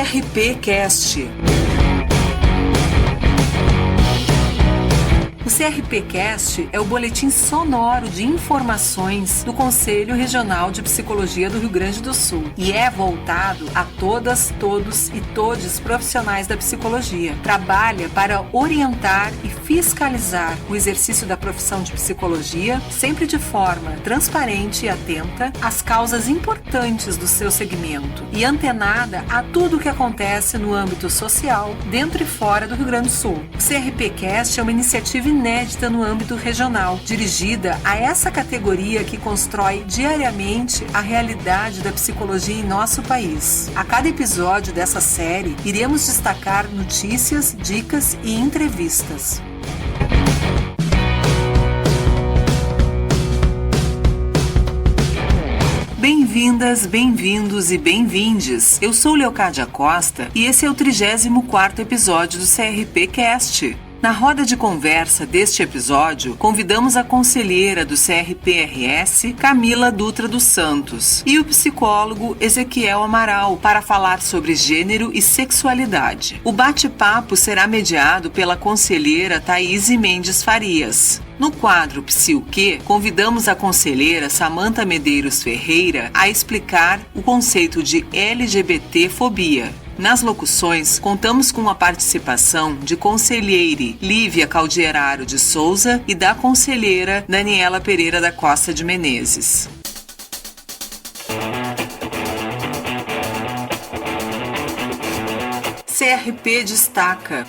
CRP Cast. O CRP Cast é o boletim sonoro de informações do Conselho Regional de Psicologia do Rio Grande do Sul e é voltado a todas, todos e todes profissionais da psicologia. Trabalha para orientar e fiscalizar o exercício da profissão de psicologia, sempre de forma transparente e atenta às causas importantes do seu segmento e antenada a tudo o que acontece no âmbito social, dentro e fora do Rio Grande do Sul. O CRP Cast é uma iniciativa inédita no âmbito regional, dirigida a essa categoria que constrói diariamente a realidade da psicologia em nosso país. A cada episódio dessa série, iremos destacar notícias, dicas e entrevistas. Bem-vindas, bem-vindos e bem-vindes. Eu sou Leocádia Costa e esse é o 34º episódio do CRP Cast. Na roda de conversa deste episódio, convidamos a conselheira do CRPRS, Camila Dutra dos Santos, e o psicólogo Ezequiel Amaral para falar sobre gênero e sexualidade. O bate-papo será mediado pela conselheira Thaís Mendes Farias. No quadro Psi o Quê, convidamos a conselheira Samanta Medeiros Ferreira a explicar o conceito de LGBT-fobia. Nas locuções, contamos com a participação de conselheire Lívia Caldieraro de Souza e da conselheira Daniela Pereira da Costa de Menezes. CRP destaca.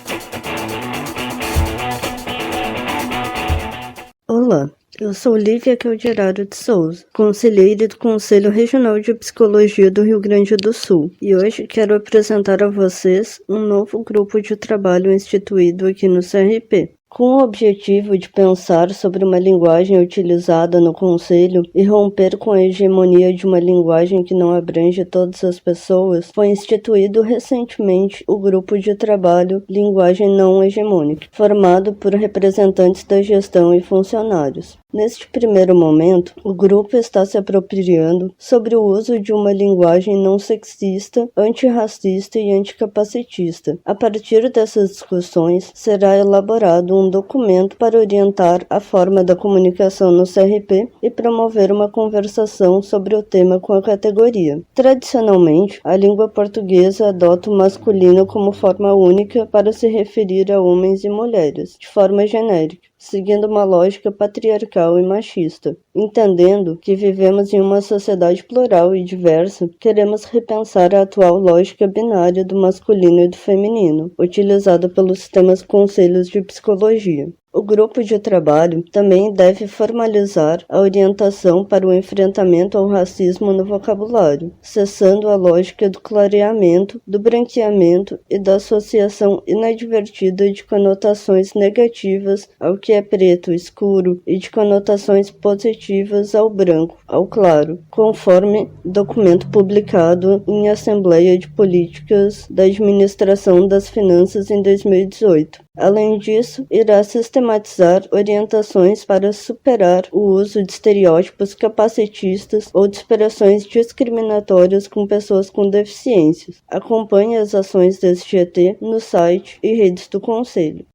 Olá, eu sou Lívia Caldieraro de Souza, conselheira do Conselho Regional de Psicologia do Rio Grande do Sul, e hoje quero apresentar a vocês um novo grupo de trabalho instituído aqui no CRP. Com o objetivo de pensar sobre uma linguagem utilizada no Conselho e romper com a hegemonia de uma linguagem que não abrange todas as pessoas, foi instituído recentemente o grupo de trabalho Linguagem Não Hegemônica, formado por representantes da gestão e funcionários. Neste primeiro momento, o grupo está se apropriando sobre o uso de uma linguagem não sexista, antirracista e anticapacitista. A partir dessas discussões, será elaborado um documento para orientar a forma da comunicação no CRP e promover uma conversação sobre o tema com a categoria. Tradicionalmente, a língua portuguesa adota o masculino como forma única para se referir a homens e mulheres, de forma genérica, seguindo uma lógica patriarcal e machista. Entendendo que vivemos em uma sociedade plural e diversa, queremos repensar a atual lógica binária do masculino e do feminino, utilizada pelos sistemas conselhos de psicologia. O grupo de trabalho também deve formalizar a orientação para o enfrentamento ao racismo no vocabulário, cessando a lógica do clareamento, do branqueamento e da associação inadvertida de conotações negativas ao que é preto, escuro, e de conotações positivas ao branco, ao claro, conforme documento publicado em Assembleia de Políticas da Administração das Finanças em 2018. Além disso, irá sistematizar orientações para superar o uso de estereótipos capacitistas ou de expressões discriminatórias com pessoas com deficiências. Acompanhe as ações deste GT no site e redes do Conselho.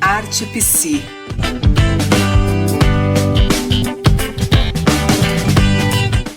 Arte Psi.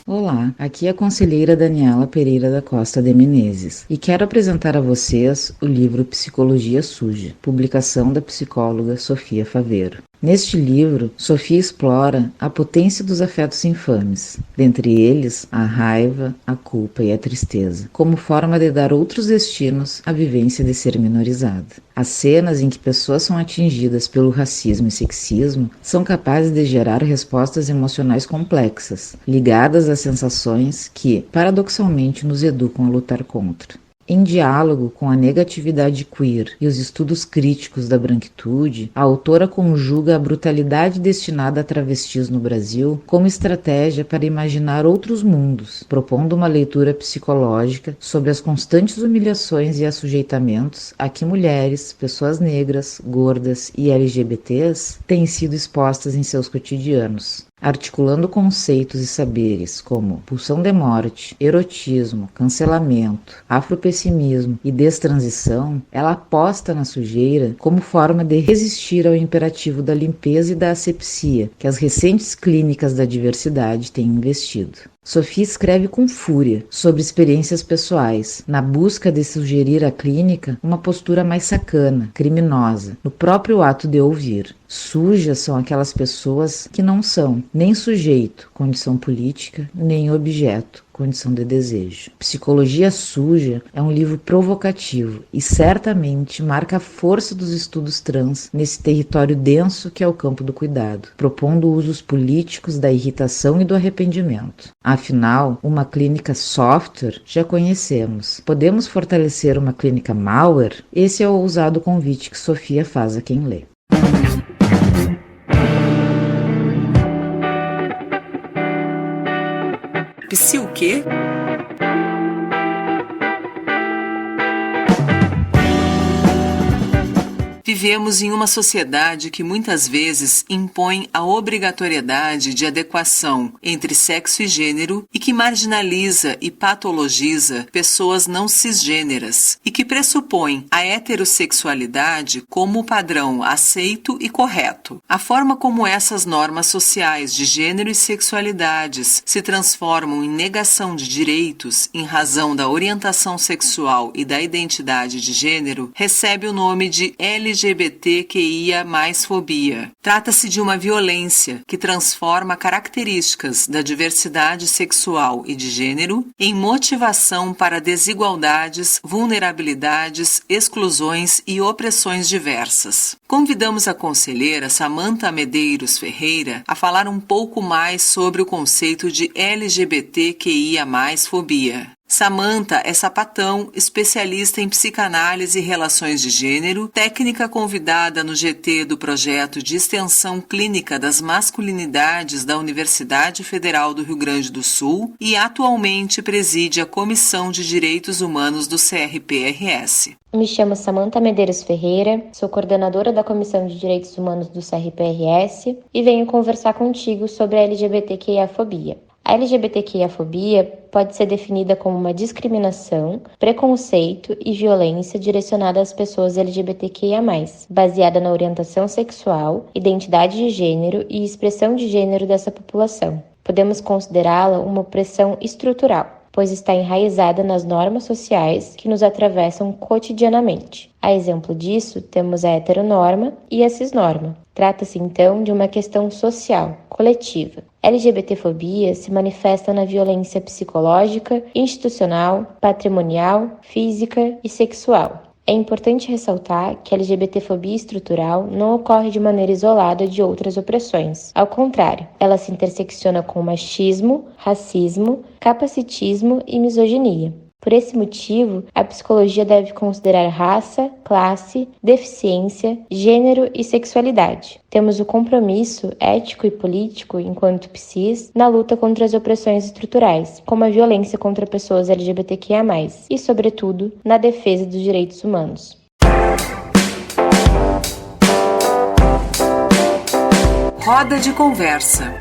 Olá, aqui é a conselheira Daniela Pereira da Costa de Menezes e quero apresentar a vocês o livro Psicologia Suja, publicação da psicóloga Sofia Faveiro. Neste livro, Sofia explora a potência dos afetos infames, dentre eles a raiva, a culpa e a tristeza, como forma de dar outros destinos à vivência de ser minorizada. As cenas em que pessoas são atingidas pelo racismo e sexismo são capazes de gerar respostas emocionais complexas, ligadas a sensações que, paradoxalmente, nos educam a lutar contra. Em diálogo com a negatividade queer e os estudos críticos da branquitude, a autora conjuga a brutalidade destinada a travestis no Brasil como estratégia para imaginar outros mundos, propondo uma leitura psicológica sobre as constantes humilhações e assujeitamentos a que mulheres, pessoas negras, gordas e LGBTs têm sido expostas em seus cotidianos. articulando conceitos e saberes como pulsão de morte, erotismo, cancelamento, afropessimismo e destransição, ela aposta na sujeira como forma de resistir ao imperativo da limpeza e da asepsia que as recentes clínicas da diversidade têm investido. Sophie escreve com fúria sobre experiências pessoais, na busca de sugerir à clínica uma postura mais sacana, criminosa, no próprio ato de ouvir. Sujas são aquelas pessoas que não são nem sujeito, condição política, nem objeto, condição de desejo. Psicologia Suja é um livro provocativo e certamente marca a força dos estudos trans nesse território denso que é o campo do cuidado, propondo usos políticos da irritação e do arrependimento. Afinal, uma clínica software já conhecemos. Podemos fortalecer uma clínica malware? Esse é o ousado convite que Sofia faz a quem lê. Psi o quê? Vivemos em uma sociedade que muitas vezes impõe a obrigatoriedade de adequação entre sexo e gênero e que marginaliza e patologiza pessoas não cisgêneras e que pressupõe a heterossexualidade como o padrão aceito e correto. A forma como essas normas sociais de gênero e sexualidades se transformam em negação de direitos em razão da orientação sexual e da identidade de gênero recebe o nome de LGBTQIA+fobia. Trata-se de uma violência que transforma características da diversidade sexual e de gênero em motivação para desigualdades, vulnerabilidades, exclusões e opressões diversas. Convidamos a conselheira Samantha Medeiros Ferreira a falar um pouco mais sobre o conceito de LGBTQIA+fobia. Samantha é sapatão, especialista em psicanálise e relações de gênero, técnica convidada no GT do projeto de extensão clínica das masculinidades da Universidade Federal do Rio Grande do Sul e atualmente preside a Comissão de Direitos Humanos do CRPRS. Me chamo Samantha Medeiros Ferreira, sou coordenadora da Comissão de Direitos Humanos do CRPRS e venho conversar contigo sobre a LGBTQIA-fobia. A LGBTQIA-fobia pode ser definida como uma discriminação, preconceito e violência direcionada às pessoas LGBTQIA+, baseada na orientação sexual, identidade de gênero e expressão de gênero dessa população. Podemos considerá-la uma opressão estrutural, pois está enraizada nas normas sociais que nos atravessam cotidianamente. A exemplo disso, temos a heteronorma e a cisnorma. Trata-se, então, de uma questão social, coletiva. LGBTfobia se manifesta na violência psicológica, institucional, patrimonial, física e sexual. É importante ressaltar que a LGBTfobia estrutural não ocorre de maneira isolada de outras opressões. Ao contrário, ela se intersecciona com machismo, racismo, capacitismo e misoginia. Por esse motivo, a psicologia deve considerar raça, classe, deficiência, gênero e sexualidade. Temos o compromisso ético e político, enquanto psis, na luta contra as opressões estruturais, como a violência contra pessoas LGBTQIA+, e, sobretudo, na defesa dos direitos humanos. Roda de conversa.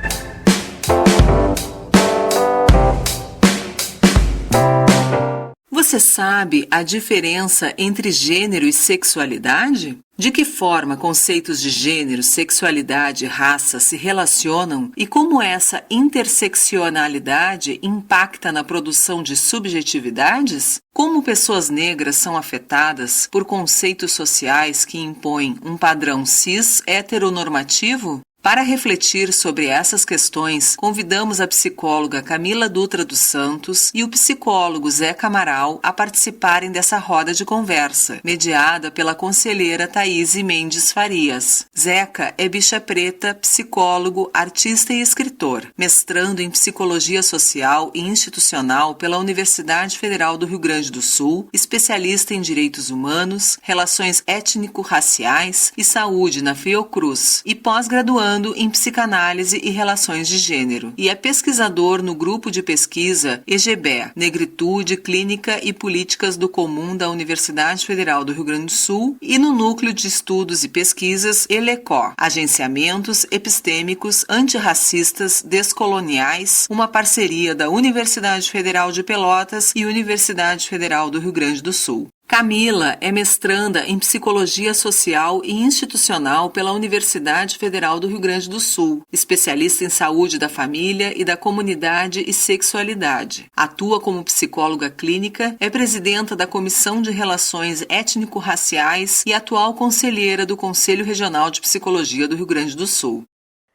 Você sabe a diferença entre gênero e sexualidade? De que forma conceitos de gênero, sexualidade e raça se relacionam e como essa interseccionalidade impacta na produção de subjetividades? Como pessoas negras são afetadas por conceitos sociais que impõem um padrão cis heteronormativo? Para refletir sobre essas questões, convidamos a psicóloga Camila Dutra dos Santos e o psicólogo Zeca Amaral a participarem dessa roda de conversa, mediada pela conselheira Thaís Mendes Farias. Zeca é bicha preta, psicólogo, artista e escritor, mestrando em Psicologia Social e Institucional pela Universidade Federal do Rio Grande do Sul, especialista em Direitos Humanos, Relações Étnico-Raciais e Saúde na Fiocruz e pós-graduando mestrando em psicanálise e relações de gênero e é pesquisador no grupo de pesquisa EGBE, Negritude, Clínica e Políticas do Comum da Universidade Federal do Rio Grande do Sul e no Núcleo de Estudos e Pesquisas ELECO, Agenciamentos Epistêmicos Antirracistas Descoloniais, uma parceria da Universidade Federal de Pelotas e Universidade Federal do Rio Grande do Sul. Camila é mestranda em Psicologia Social e Institucional pela Universidade Federal do Rio Grande do Sul, especialista em saúde da família e da comunidade e sexualidade. Atua como psicóloga clínica, é presidenta da Comissão de Relações Étnico-Raciais e atual conselheira do Conselho Regional de Psicologia do Rio Grande do Sul.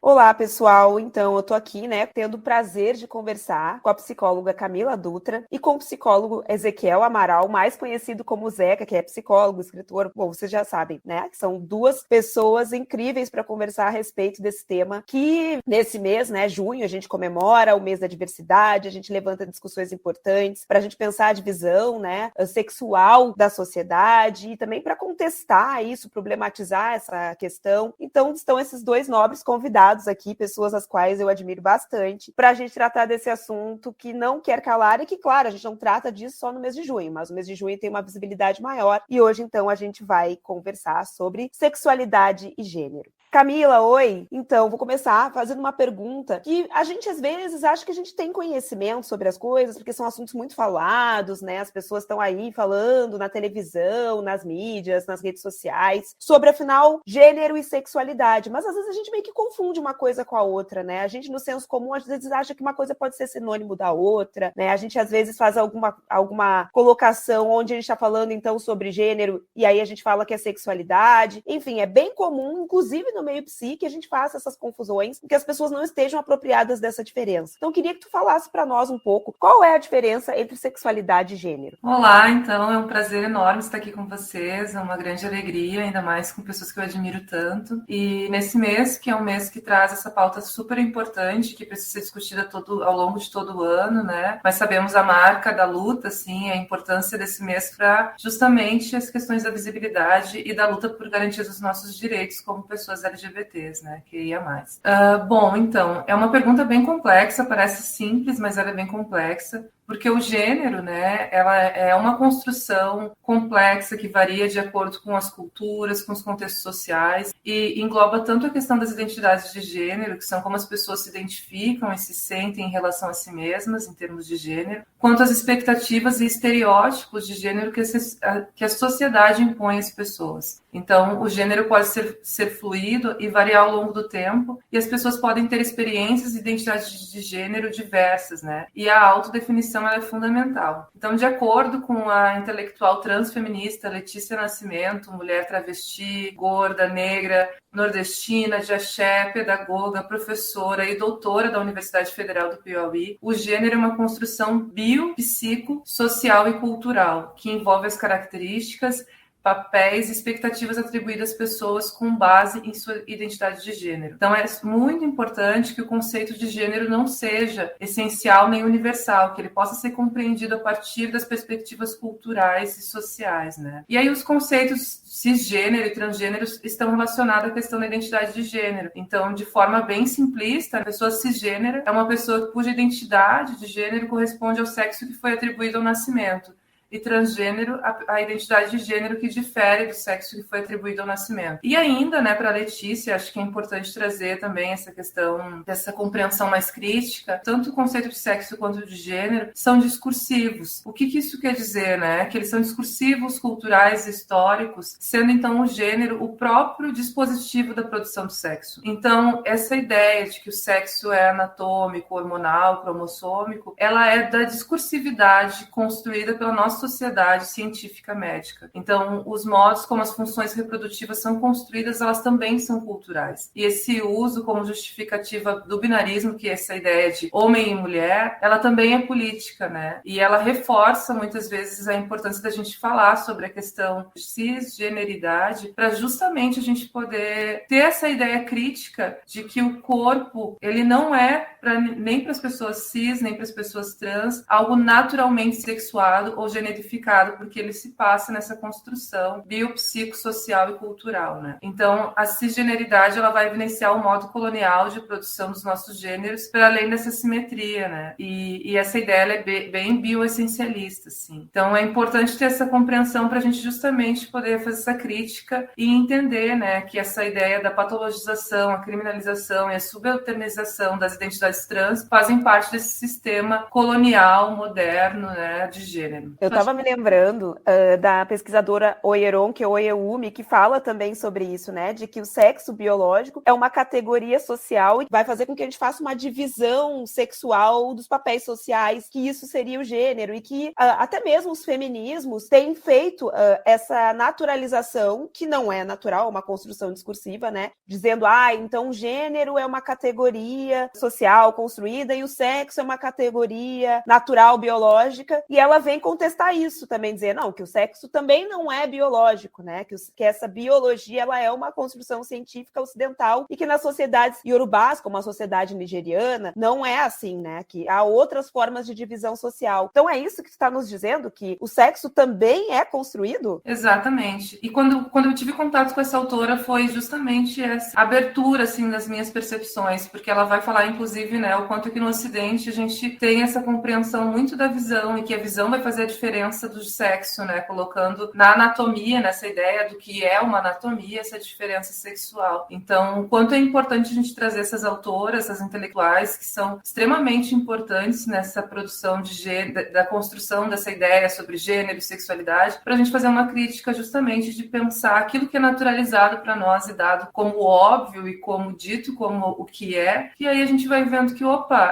Olá, pessoal. Então, eu tô aqui, tendo o prazer de conversar com a psicóloga Camila Dutra e com o psicólogo Ezequiel Amaral, mais conhecido como Zeca, que é psicólogo, escritor. Bom, vocês já sabem, que são duas pessoas incríveis para conversar a respeito desse tema, que nesse mês, junho, a gente comemora o mês da diversidade, a gente levanta discussões importantes para a gente pensar a divisão, sexual da sociedade e também para contestar isso, problematizar essa questão. Então, estão esses dois nobres convidados aqui, pessoas as quais eu admiro bastante, para a gente tratar desse assunto que não quer calar e que, claro, a gente não trata disso só no mês de junho, mas o mês de junho tem uma visibilidade maior e hoje, então, a gente vai conversar sobre sexualidade e gênero. Camila, oi! Então, vou começar fazendo uma pergunta que a gente, às vezes, acha que a gente tem conhecimento sobre as coisas, porque são assuntos muito falados, as pessoas estão aí falando na televisão, nas mídias, nas redes sociais, sobre, afinal, gênero e sexualidade, mas às vezes a gente meio que confunde uma coisa com a outra, A gente, no senso comum, às vezes acha que uma coisa pode ser sinônimo da outra, A gente, às vezes, faz alguma colocação onde a gente está falando, então, sobre gênero, e aí a gente fala que é sexualidade. Enfim, é bem comum, inclusive no meio psi, que a gente faça essas confusões e que as pessoas não estejam apropriadas dessa diferença. Então, eu queria que tu falasse para nós um pouco qual é a diferença entre sexualidade e gênero. Olá, então, é um prazer enorme estar aqui com vocês, é uma grande alegria, ainda mais com pessoas que eu admiro tanto. E nesse mês, que é um mês que traz essa pauta super importante, que precisa ser discutida ao longo de todo o ano, Mas sabemos a marca da luta, assim, a importância desse mês para justamente as questões da visibilidade e da luta por garantia dos nossos direitos como pessoas LGBTs, que ia mais. Bom, então, é uma pergunta bem complexa, parece simples, mas ela é bem complexa, porque o gênero, ela é uma construção complexa que varia de acordo com as culturas, com os contextos sociais, e engloba tanto a questão das identidades de gênero, que são como as pessoas se identificam e se sentem em relação a si mesmas, em termos de gênero, quanto as expectativas e estereótipos de gênero que a sociedade impõe às pessoas. Então, o gênero pode ser fluido e variar ao longo do tempo, e as pessoas podem ter experiências e identidades de gênero diversas, E a autodefinição ela é fundamental. Então, de acordo com a intelectual transfeminista Letícia Nascimento, mulher travesti, gorda, negra, nordestina, de axé, pedagoga, professora e doutora da Universidade Federal do Piauí, o gênero é uma construção bio-psico, social e cultural, que envolve as características, papéis e expectativas atribuídas às pessoas com base em sua identidade de gênero. Então, é muito importante que o conceito de gênero não seja essencial nem universal, que ele possa ser compreendido a partir das perspectivas culturais e sociais, E aí os conceitos cisgênero e transgêneros estão relacionados à questão da identidade de gênero. Então, de forma bem simplista, a pessoa cisgênera é uma pessoa cuja identidade de gênero corresponde ao sexo que foi atribuído ao nascimento. E transgênero, a identidade de gênero que difere do sexo que foi atribuído ao nascimento. E ainda, para a Letícia, acho que é importante trazer também essa questão dessa compreensão mais crítica. Tanto o conceito de sexo quanto de gênero são discursivos. O que isso quer dizer, Que eles são discursivos, culturais, históricos, sendo então o gênero o próprio dispositivo da produção do sexo. Então, essa ideia de que o sexo é anatômico, hormonal, cromossômico, ela é da discursividade construída pela nossa sociedade científica médica. Então, os modos como as funções reprodutivas são construídas, elas também são culturais. E esse uso como justificativa do binarismo, que é essa ideia de homem e mulher, ela também é política, E ela reforça, muitas vezes, a importância da gente falar sobre a questão de cisgeneridade, para justamente a gente poder ter essa ideia crítica de que o corpo, ele não é nem para as pessoas cis, nem para as pessoas trans, algo naturalmente sexuado ou generificado edificado, porque ele se passa nessa construção biopsicossocial e cultural, né? Então, a cisgeneridade, ela vai evidenciar o modo colonial de produção dos nossos gêneros, para além dessa simetria, né? E essa ideia ela é bem bioessencialista, assim. Então, é importante ter essa compreensão para a gente justamente poder fazer essa crítica e entender, né, que essa ideia da patologização, a criminalização e a subalternização das identidades trans fazem parte desse sistema colonial, moderno, né, de gênero. Eu estava me lembrando da pesquisadora Oyeronke Oyewumi, que fala também sobre isso, né, de que o sexo biológico é uma categoria social e vai fazer com que a gente faça uma divisão sexual dos papéis sociais, que isso seria o gênero, e que até mesmo os feminismos têm feito essa naturalização, que não é natural, uma construção discursiva, né, dizendo, então o gênero é uma categoria social construída e o sexo é uma categoria natural, biológica, e ela vem contestar isso também, dizer, não, que o sexo também não é biológico, né, que essa biologia, ela é uma construção científica ocidental e que nas sociedades iorubás, como a sociedade nigeriana, não é assim, né, que há outras formas de divisão social. Então é isso que está nos dizendo, que o sexo também é construído? Exatamente. E quando eu tive contato com essa autora, foi justamente essa abertura, assim, das minhas percepções, porque ela vai falar, inclusive, né, o quanto que no Ocidente a gente tem essa compreensão muito da visão, e que a visão vai fazer a diferença do sexo, né, colocando na anatomia, nessa ideia do que é uma anatomia, essa diferença sexual. Então, o quanto é importante a gente trazer essas autoras, essas intelectuais, que são extremamente importantes nessa produção de gênero, da construção dessa ideia sobre gênero e sexualidade, para a gente fazer uma crítica justamente de pensar aquilo que é naturalizado para nós e dado como óbvio e como dito como o que é, e aí a gente vai vendo que,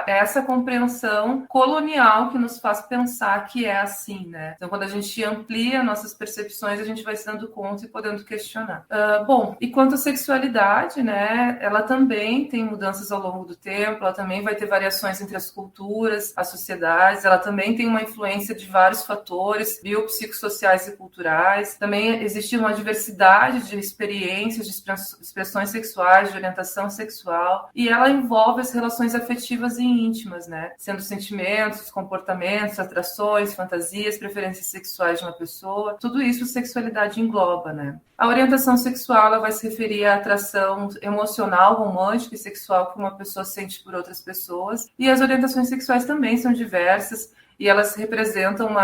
é essa compreensão colonial que nos faz pensar que é assim, né? Então, quando a gente amplia nossas percepções, a gente vai se dando conta e podendo questionar. E quanto à sexualidade, né, ela também tem mudanças ao longo do tempo, ela também vai ter variações entre as culturas, as sociedades, ela também tem uma influência de vários fatores biopsicossociais e culturais. Também existe uma diversidade de experiências, de expressões sexuais, de orientação sexual, e ela envolve as relações afetivas e íntimas, né, sendo sentimentos, comportamentos, atrações, fantasias, preferências sexuais de uma pessoa. Tudo isso a sexualidade engloba, né? A orientação sexual, ela vai se referir à atração emocional, romântica e sexual que uma pessoa sente por outras pessoas. E as orientações sexuais também são diversas, e elas representam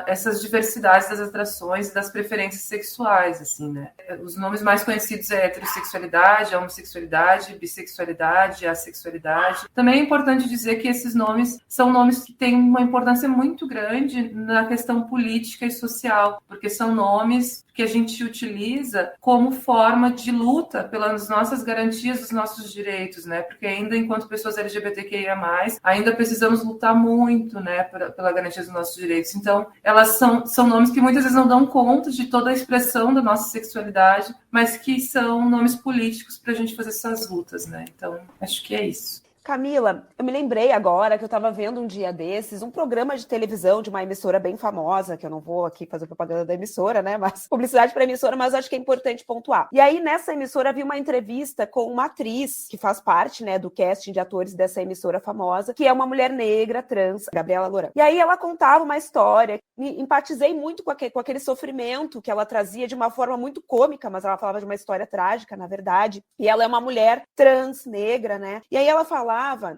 essas diversidades das atrações e das preferências sexuais, assim, né? Os nomes mais conhecidos é heterossexualidade, homossexualidade, bissexualidade, assexualidade. Também é importante dizer que esses nomes são nomes que têm uma importância muito grande na questão política e social, porque são nomes que a gente utiliza como forma de luta pelas nossas garantias, dos nossos direitos, né? Porque ainda enquanto pessoas LGBTQIA+, ainda precisamos lutar muito, né, pela garantia dos nossos direitos. Então, elas são nomes que muitas vezes não dão conta de toda a expressão da nossa sexualidade, mas que são nomes políticos para a gente fazer essas lutas, né? Então, acho que é isso. Camila, eu me lembrei agora que eu estava vendo um dia desses um programa de televisão de uma emissora bem famosa, que eu não vou aqui fazer propaganda da emissora, né, mas publicidade para a emissora, mas acho que é importante pontuar. E aí, nessa emissora, havia uma entrevista com uma atriz que faz parte, né, do casting de atores dessa emissora famosa, que é uma mulher negra, trans, Gabriela Loran. E aí ela contava uma história, me empatizei muito com aquele sofrimento que ela trazia de uma forma muito cômica, mas ela falava de uma história trágica, na verdade, e ela é uma mulher trans, negra, né, e aí ela falava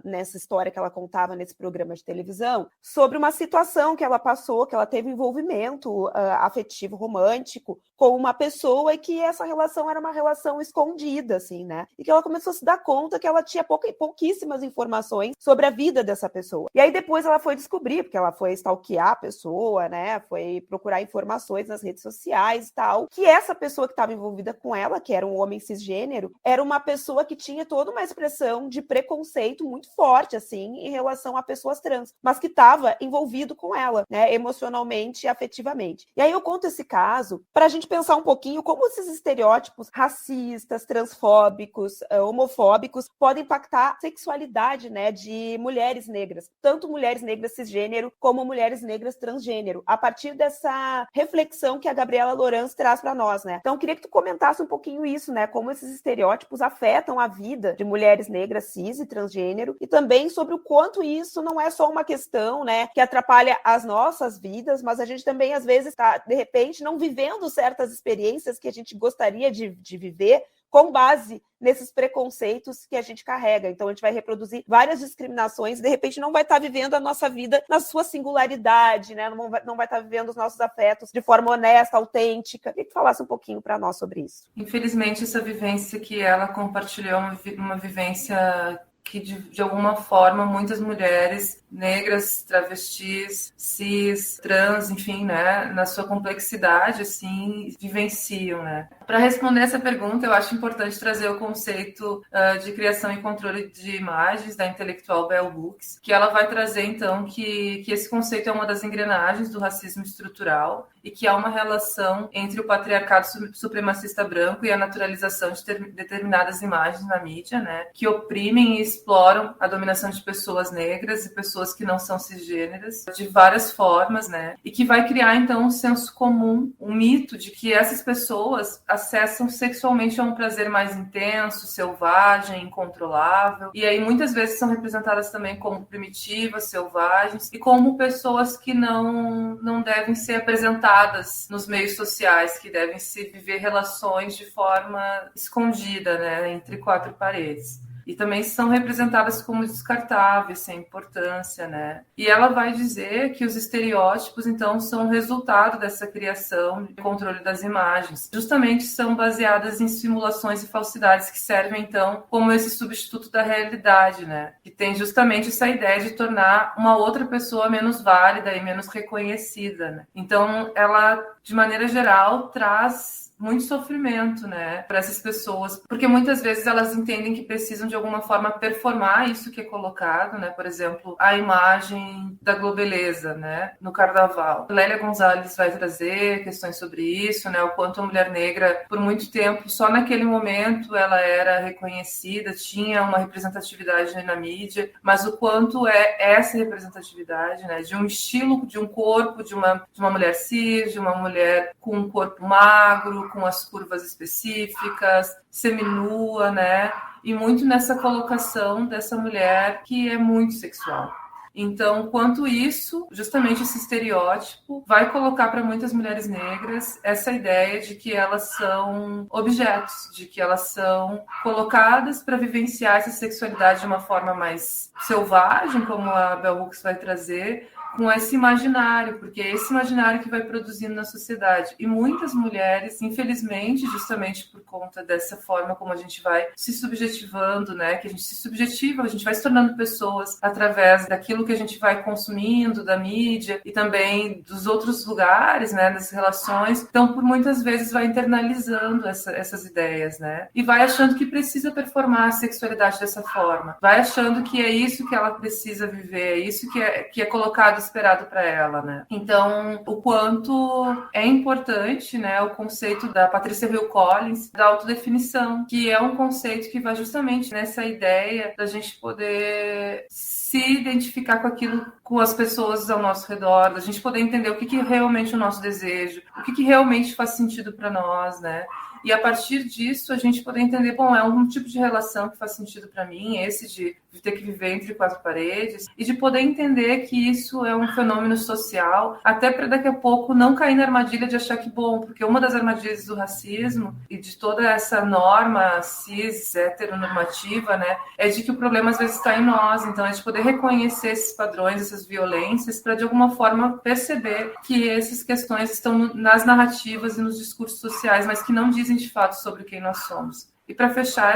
nessa história que ela contava nesse programa de televisão, sobre uma situação que ela passou, que ela teve envolvimento afetivo, romântico, com uma pessoa e que essa relação era uma relação escondida, assim, né? E que ela começou a se dar conta que ela tinha pouquíssimas informações sobre a vida dessa pessoa. E aí depois ela foi descobrir, porque ela foi stalkear a pessoa, né? Foi procurar informações nas redes sociais e tal, que essa pessoa que estava envolvida com ela, que era um homem cisgênero, era uma pessoa que tinha toda uma expressão de preconceito muito forte, assim, em relação a pessoas trans, mas que estava envolvido com ela, né, emocionalmente e afetivamente. E aí eu conto esse caso para a gente pensar um pouquinho como esses estereótipos racistas, transfóbicos, homofóbicos podem impactar a sexualidade, né, de mulheres negras, tanto mulheres negras cisgênero como mulheres negras transgênero, a partir dessa reflexão que a Gabriela Loran traz para nós, né? Então, eu queria que tu comentasse um pouquinho isso, né, como esses estereótipos afetam a vida de mulheres negras cis e transgênero transgênero, e também sobre o quanto isso não é só uma questão, né, que atrapalha as nossas vidas, mas a gente também, às vezes, está, de repente, não vivendo certas experiências que a gente gostaria de viver, com base nesses preconceitos que a gente carrega. Então, a gente vai reproduzir várias discriminações, de repente não vai estar vivendo a nossa vida na sua singularidade, né? Não vai estar vivendo os nossos afetos de forma honesta, autêntica. Queria que tu falasse um pouquinho para nós sobre isso. Infelizmente, essa vivência que ela compartilhou é uma vivência que, de alguma forma, muitas mulheres negras, travestis, cis, trans, enfim, né, na sua complexidade, assim, vivenciam, né. Para responder essa pergunta, eu acho importante trazer o conceito de criação e controle de imagens da intelectual Bell Hooks, que ela vai trazer, então, que esse conceito é uma das engrenagens do racismo estrutural e que há uma relação entre o patriarcado supremacista branco e a naturalização de determinadas imagens na mídia, né, que oprimem e exploram a dominação de pessoas negras e pessoas que não são cisgêneras de várias formas, né, e que vai criar, então, um senso comum, um mito de que essas pessoas acessam sexualmente a um prazer mais intenso, selvagem, incontrolável, e aí muitas vezes são representadas também como primitivas, selvagens, e como pessoas que não devem ser apresentadas nos meios sociais, que devem se viver relações de forma escondida, né, entre quatro paredes. E também são representadas como descartáveis, sem importância, né? E ela vai dizer que os estereótipos, então, são resultado dessa criação de controle das imagens. Justamente são baseadas em simulações e falsidades que servem, então, como esse substituto da realidade, né? Que tem justamente essa ideia de tornar uma outra pessoa menos válida e menos reconhecida, né? Então, ela, de maneira geral, traz muito sofrimento, né, para essas pessoas, porque muitas vezes elas entendem que precisam de alguma forma performar isso que é colocado, né, por exemplo, a imagem da Globeleza, né, no carnaval. Lélia Gonzalez vai trazer questões sobre isso, né, o quanto a mulher negra, por muito tempo, só naquele momento ela era reconhecida, tinha uma representatividade na mídia, mas o quanto é essa representatividade, né, de um estilo, de um corpo, de uma mulher cis, de uma mulher com um corpo magro, com as curvas específicas, seminua, né? E muito nessa colocação dessa mulher que é muito sexual. Então, quanto isso, justamente esse estereótipo, vai colocar para muitas mulheres negras essa ideia de que elas são objetos, de que elas são colocadas para vivenciar essa sexualidade de uma forma mais selvagem, como a Bell Hooks vai trazer, com esse imaginário, porque é esse imaginário que vai produzindo na sociedade. E muitas mulheres, infelizmente, justamente por conta dessa forma como a gente vai se subjetivando, né? Que a gente se subjetiva, a gente vai se tornando pessoas através daquilo que a gente vai consumindo, da mídia e também dos outros lugares, né? Das relações. Então, por muitas vezes, vai internalizando essas ideias, né? E vai achando que precisa performar a sexualidade dessa forma. Vai achando que é isso que ela precisa viver, é isso que é colocado esperado para ela, né? Então, o quanto é importante, né, o conceito da Patricia Hill Collins da autodefinição, que é um conceito que vai justamente nessa ideia da gente poder se identificar com aquilo, com as pessoas ao nosso redor, da gente poder entender o que é realmente o nosso desejo, o que realmente faz sentido para nós, né? E a partir disso a gente poder entender, bom, é um tipo de relação que faz sentido para mim, esse de ter que viver entre quatro paredes, e de poder entender que isso é um fenômeno social, até para daqui a pouco não cair na armadilha de achar que, bom, porque uma das armadilhas do racismo e de toda essa norma cis, heteronormativa, né, é de que o problema às vezes está em nós, então é de poder reconhecer esses padrões, essas violências, para de alguma forma perceber que essas questões estão nas narrativas e nos discursos sociais, mas que não dizem de fato sobre quem nós somos. E para fechar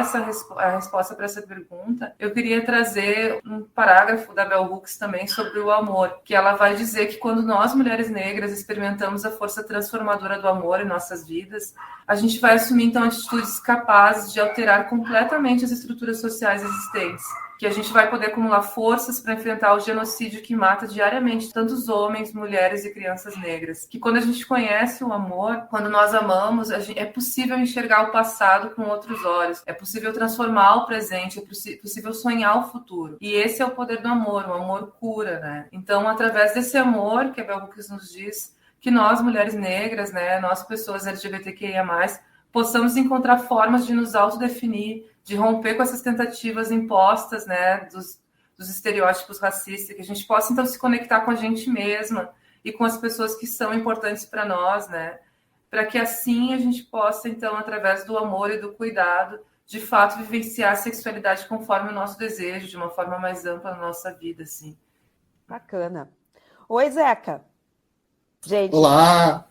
a resposta para essa pergunta, eu queria trazer um parágrafo da Bell Hooks também sobre o amor, que ela vai dizer que quando nós, mulheres negras, experimentamos a força transformadora do amor em nossas vidas, a gente vai assumir, então, atitudes capazes de alterar completamente as estruturas sociais existentes, que a gente vai poder acumular forças para enfrentar o genocídio que mata diariamente tantos homens, mulheres e crianças negras. Que quando a gente conhece o amor, quando nós amamos, é possível enxergar o passado com outros olhos, é possível transformar o presente, é possível sonhar o futuro. E esse é o poder do amor, o amor cura, né? Então, através desse amor que a Bell Hooks nos diz, que nós, mulheres negras, né, nós pessoas LGBTQIA+, possamos encontrar formas de nos autodefinir, de romper com essas tentativas impostas, né, dos estereótipos racistas, que a gente possa, então, se conectar com a gente mesma e com as pessoas que são importantes para nós, né, para que assim a gente possa, então, através do amor e do cuidado, de fato, vivenciar a sexualidade conforme o nosso desejo, de uma forma mais ampla na nossa vida, assim. Bacana. Oi, Zeca. Gente, Olá!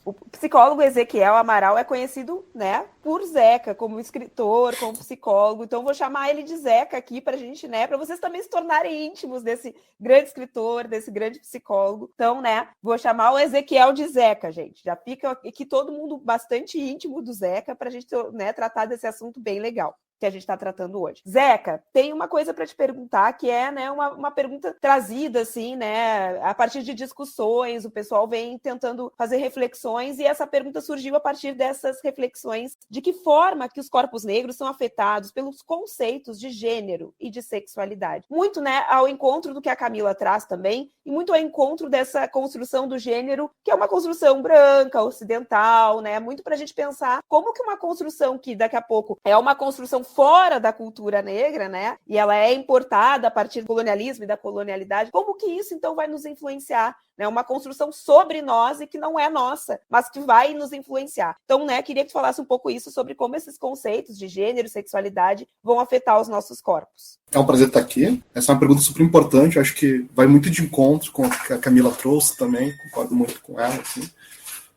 o psicólogo Ezequiel Amaral é conhecido, né, por Zeca, como escritor, como psicólogo. Então, vou chamar ele de Zeca aqui para a gente, né, para vocês também se tornarem íntimos desse grande escritor, desse grande psicólogo. Então, né, vou chamar o Ezequiel de Zeca, gente. Já fica aqui todo mundo bastante íntimo do Zeca para a gente, né, tratar desse assunto bem legal que a gente está tratando hoje. Zeca, tem uma coisa para te perguntar, que é, né, uma pergunta trazida, assim, né, a partir de discussões, o pessoal vem tentando fazer reflexões, e essa pergunta surgiu a partir dessas reflexões de que forma que os corpos negros são afetados pelos conceitos de gênero e de sexualidade. Muito, né, ao encontro do que a Camila traz também, e muito ao encontro dessa construção do gênero, que é uma construção branca, ocidental, né, muito para a gente pensar como que uma construção que daqui a pouco é uma construção fora da cultura negra, né? E ela é importada a partir do colonialismo e da colonialidade. Como que isso, então, vai nos influenciar? Né? Uma construção sobre nós e que não é nossa, mas que vai nos influenciar. Então, né, queria que tu falasse um pouco isso sobre como esses conceitos de gênero e sexualidade vão afetar os nossos corpos. É um prazer estar aqui. Essa é uma pergunta super importante. Eu acho que vai muito de encontro com o que a Camila trouxe também. Concordo muito com ela, assim.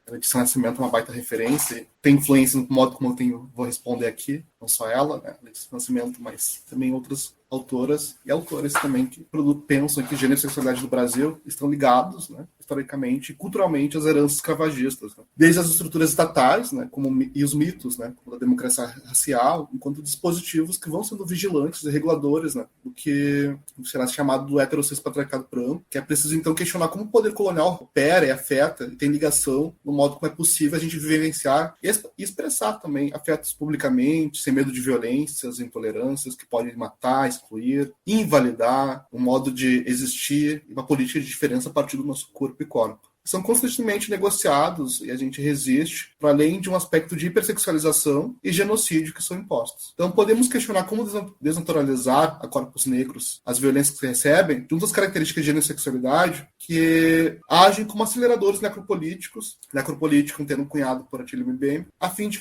A Letícia Nascimento é uma baita referência, tem influência no modo como vou responder aqui, não só ela, né, Letícia Nascimento, mas também outras autoras e autores também que pensam que gênero e sexualidade do Brasil estão ligados, né, historicamente e culturalmente às heranças escravagistas, né? Desde as estruturas estatais, né, e os mitos, né, como a democracia racial, enquanto dispositivos que vão sendo vigilantes e reguladores, né, do que será chamado do heterossexo patriarcado branco, que é preciso então questionar como o poder colonial opera e afeta e tem ligação no modo como é possível a gente vivenciar e expressar também afetos publicamente, sem medo de violências, intolerâncias que podem matar, excluir, invalidar um modo de existir e uma política de diferença a partir do nosso corpo e corpo. São constantemente negociados e a gente resiste para além de um aspecto de hipersexualização e genocídio que são impostos. Então podemos questionar como desnaturalizar a corpos negros as violências que recebem, junto às características de gênero e sexualidade que agem como aceleradores necropolíticos, necropolítico um termo cunhado por Attila Mbembe, a fim de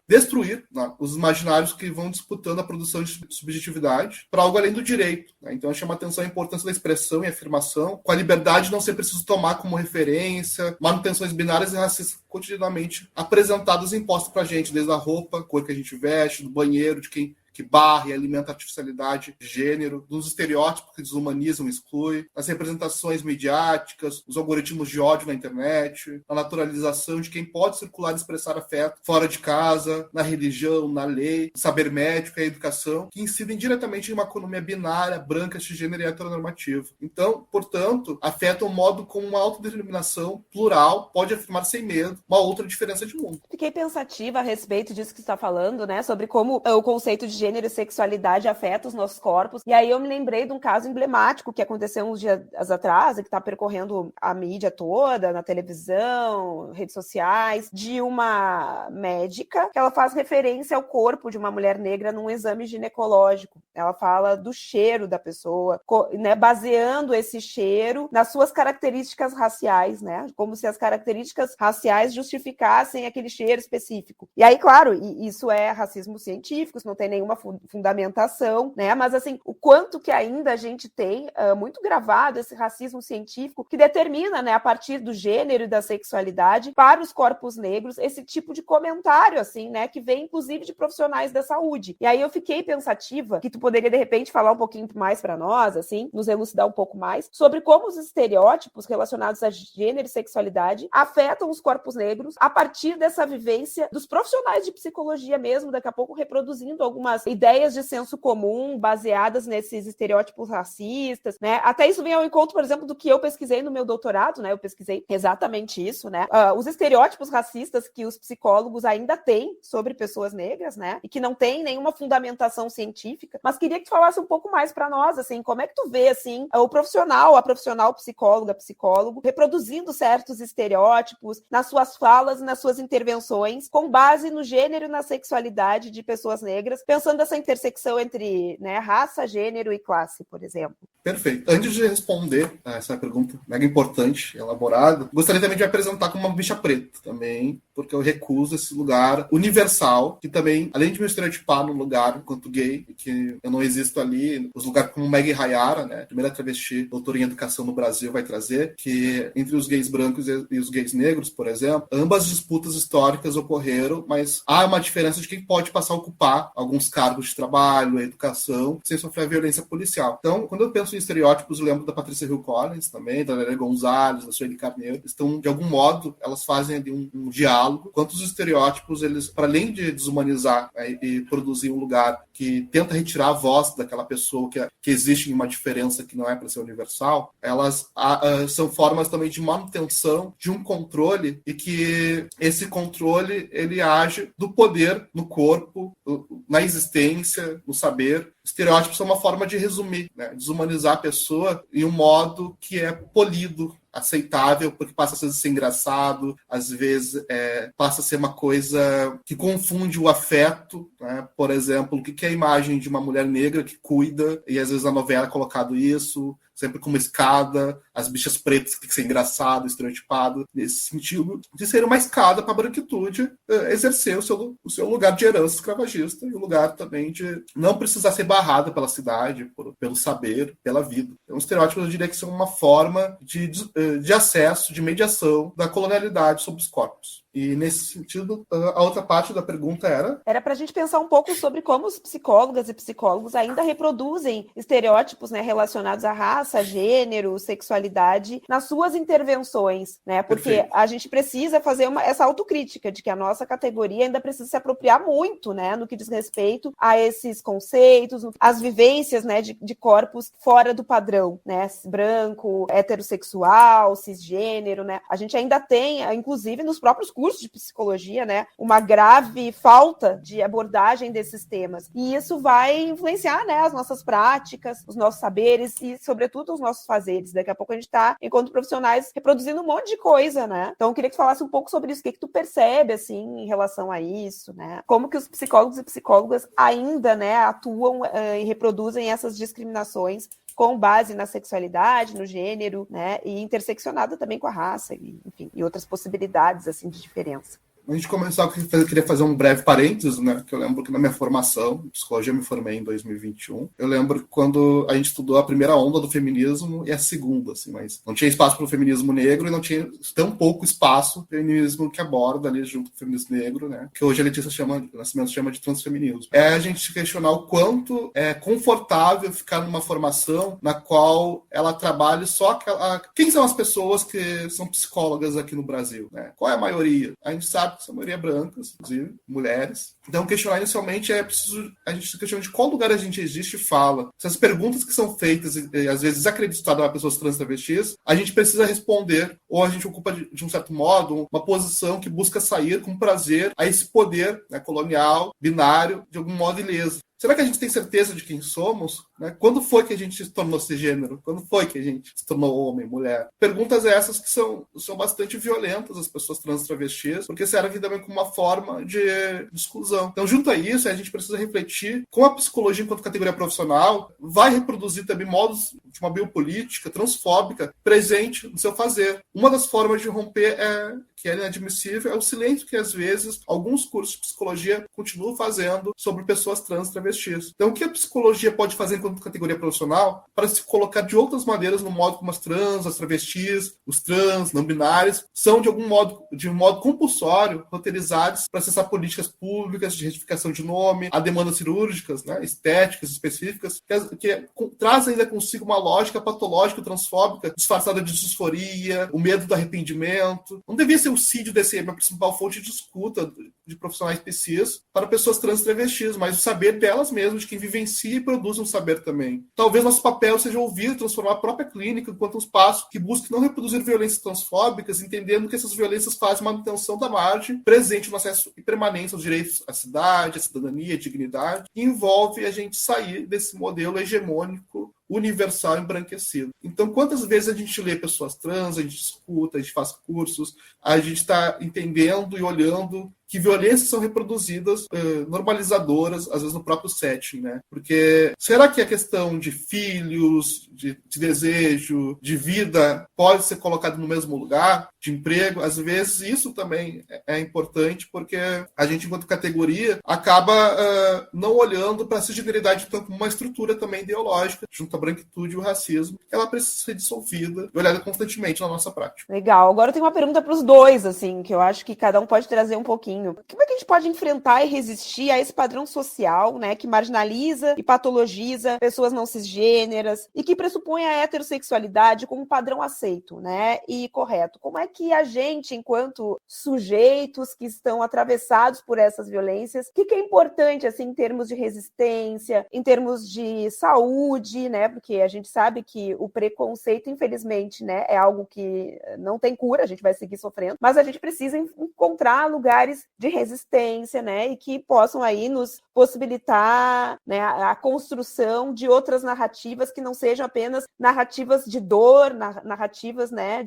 destruir, né, os imaginários que vão disputando a produção de subjetividade para algo além do direito, né? Então chama a atenção a importância da expressão e afirmação, com a liberdade de não ser preciso tomar como referência manutenções binárias e racistas cotidianamente apresentadas e impostas pra gente, desde a roupa, a cor que a gente veste, do banheiro, de quem que barra e alimenta a artificialidade de gênero, dos estereótipos que desumanizam e excluem, as representações midiáticas, os algoritmos de ódio na internet, a naturalização de quem pode circular e expressar afeto fora de casa, na religião, na lei, no saber médico e a educação, que incidem diretamente em uma economia binária, branca, cisgênero e heteronormativa. Então, portanto, afetam o modo como uma autodeterminação plural pode afirmar sem medo uma outra diferença de mundo. Fiquei pensativa a respeito disso que você está falando, né, sobre como o conceito de gênero e sexualidade afeta os nossos corpos. E aí eu me lembrei de um caso emblemático que aconteceu uns dias atrás, que está percorrendo a mídia toda, na televisão, redes sociais, de uma médica que ela faz referência ao corpo de uma mulher negra num exame ginecológico. Ela fala do cheiro da pessoa, né, baseando esse cheiro nas suas características raciais, né, como se as características raciais justificassem aquele cheiro específico. E aí, claro, isso é racismo científico, isso não tem nenhuma fundamentação, né? Mas assim, o quanto que ainda a gente tem muito gravado esse racismo científico que determina, né, a partir do gênero e da sexualidade para os corpos negros, esse tipo de comentário, assim, né, que vem inclusive de profissionais da saúde. E aí eu fiquei pensativa que tu poderia de repente falar um pouquinho mais para nós, assim, nos elucidar um pouco mais sobre como os estereótipos relacionados a gênero e sexualidade afetam os corpos negros a partir dessa vivência dos profissionais de psicologia mesmo, daqui a pouco reproduzindo algumas ideias de senso comum baseadas nesses estereótipos racistas, né? Até isso vem ao encontro, por exemplo, do que eu pesquisei no meu doutorado, né? Eu pesquisei exatamente isso, né? Os estereótipos racistas que os psicólogos ainda têm sobre pessoas negras, né? E que não tem nenhuma fundamentação científica, mas queria que tu falasse um pouco mais para nós, assim, como é que tu vê, assim, a profissional psicóloga, psicólogo, reproduzindo certos estereótipos nas suas falas e nas suas intervenções, com base no gênero e na sexualidade de pessoas negras, pensando pensando essa intersecção entre, né, raça, gênero e classe, por exemplo? Perfeito. Antes de responder a essa pergunta mega importante, elaborada, gostaria também de me apresentar como uma bicha preta também, porque eu recuso esse lugar universal, que também, além de me estereotipar no lugar enquanto gay, que eu não existo ali, os lugares como Meg Hayara, né, primeira travesti doutora em educação no Brasil, vai trazer, que entre os gays brancos e os gays negros, por exemplo, ambas disputas históricas ocorreram, mas há uma diferença de quem pode passar a ocupar alguns cargos de trabalho, educação, sem sofrer a violência policial. Então, quando eu penso em estereótipos, eu lembro da Patrícia Hill Collins também, da Lélia Gonzalez, da Sueli Carneiro. Estão, de algum modo, elas fazem ali um diálogo. Quanto os estereótipos, eles, para além de desumanizar e produzir um lugar que tenta retirar a voz daquela pessoa que existe uma diferença que não é para ser universal, elas são formas também de manutenção de um controle, e que esse controle ele age do poder no corpo, na existência, no saber. Estereótipos são uma forma de resumir, né? Desumanizar a pessoa em um modo que é polido, aceitável, porque passa a ser engraçado, às vezes passa a ser uma coisa que confunde o afeto, né? Por exemplo, o que é a imagem de uma mulher negra que cuida, e às vezes na novela é colocado isso, sempre com uma escada, as bichas pretas que tem que ser engraçado, estereotipado, nesse sentido de ser uma escada para a branquitude exercer o seu lugar de herança escravagista, e o lugar também de não precisar ser barrada pela cidade, pelo saber, pela vida. Então, estereótipos, eu diria que são uma forma de acesso, de mediação da colonialidade sobre os corpos. E, nesse sentido, a outra parte da pergunta era... Era para a gente pensar um pouco sobre como os psicólogas e psicólogos ainda reproduzem estereótipos, né, relacionados à raça, gênero, sexualidade, nas suas intervenções, né? Porque Perfeito. A gente precisa fazer essa autocrítica de que a nossa categoria ainda precisa se apropriar muito, né, no que diz respeito a esses conceitos, as vivências, né, de corpos fora do padrão, né? Branco, heterossexual, cisgênero, né? A gente ainda tem, inclusive nos próprios cursos de psicologia, né, uma grave falta de abordagem desses temas. E isso vai influenciar, né, as nossas práticas, os nossos saberes e, sobretudo, os nossos fazeres. Daqui a pouco a gente está, enquanto profissionais, reproduzindo um monte de coisa, né? Então, eu queria que tu falasse um pouco sobre isso. O que tu percebe, assim, em relação a isso, né? Como que os psicólogos e psicólogas ainda, né, atuam e reproduzem essas discriminações com base na sexualidade, no gênero, né, e interseccionada também com a raça, e, enfim, e outras possibilidades, assim, de diferença. A gente começar, eu queria fazer um breve parênteses, né? Que eu lembro que na minha formação, em psicologia, eu me formei em 2021. Eu lembro quando a gente estudou a primeira onda do feminismo e a segunda, assim, mas não tinha espaço para o feminismo negro e não tinha tão pouco espaço para o feminismo que aborda ali junto com o feminismo negro, né? Que hoje a Letícia Nascimento chama de transfeminismo. É a gente questionar o quanto é confortável ficar numa formação na qual ela trabalhe só aquela... Quem são as pessoas que são psicólogas aqui no Brasil, né? Qual é a maioria? A gente sabe que a maioria é brancas, inclusive, mulheres. Então, questionar inicialmente é preciso a gente se questionar de qual lugar a gente existe e fala. Se as perguntas que são feitas, e às vezes desacreditadas a pessoas trans travestis, a gente precisa responder, ou a gente ocupa, de um certo modo, uma posição que busca sair com prazer a esse poder, né, colonial, binário, de algum modo ileso. Será que a gente tem certeza de quem somos? Né? Quando foi que a gente se tornou cisgênero? Quando foi que a gente se tornou homem, mulher? Perguntas essas que são bastante violentas, as pessoas trans travestis, porque servem também como uma forma de exclusão. Então, junto a isso, a gente precisa refletir como a psicologia, enquanto categoria profissional, vai reproduzir também modos de uma biopolítica transfóbica presente no seu fazer. Uma das formas de romper que é inadmissível, é o silêncio que, às vezes, alguns cursos de psicologia continuam fazendo sobre pessoas trans travestis. Então, o que a psicologia pode fazer enquanto categoria profissional para se colocar de outras maneiras no modo como as trans, as travestis, os trans, não binários, são, de um modo compulsório, roteirizados para acessar políticas públicas de retificação de nome, a demandas cirúrgicas, né, estéticas específicas, que traz ainda consigo uma lógica patológica, transfóbica, disfarçada de disforia, o medo do arrependimento. Não devia ser o CID DCM a principal fonte de escuta de profissionais PCs para pessoas trans travestis, mas o saber delas mesmas, de quem vivencia e produz um saber também. Talvez nosso papel seja ouvir e transformar a própria clínica enquanto um espaço que busque não reproduzir violências transfóbicas, entendendo que essas violências fazem manutenção da margem presente no acesso e permanência aos direitos à cidade, à cidadania, à dignidade, e envolve a gente sair desse modelo hegemônico universal embranquecido. Então, quantas vezes a gente lê pessoas trans, a gente escuta, a gente faz cursos, a gente está entendendo e olhando que violências são reproduzidas, normalizadoras, às vezes no próprio setting, né? Porque será que a questão de filhos, de desejo, de vida, pode ser colocado no mesmo lugar, de emprego? Às vezes isso também é importante, porque a gente, enquanto categoria, acaba não olhando para a cisgeneridade como uma estrutura também ideológica, junto à branquitude e o racismo. Ela precisa ser dissolvida e olhada constantemente na nossa prática. Legal. Agora eu tenho uma pergunta para os dois, assim, que eu acho que cada um pode trazer um pouquinho. Como é que a gente pode enfrentar e resistir a esse padrão social, né, que marginaliza e patologiza pessoas não cisgêneras e que pressupõe a heterossexualidade como um padrão aceito, né, e correto? Como é que a gente, enquanto sujeitos que estão atravessados por essas violências, o que é importante, assim, em termos de resistência, em termos de saúde, né, porque a gente sabe que o preconceito, infelizmente, né, é algo que não tem cura, a gente vai seguir sofrendo, mas a gente precisa encontrar lugares de resistência, né, e que possam aí nos possibilitar, né, a construção de outras narrativas que não sejam apenas narrativas de dor, narrativas, né,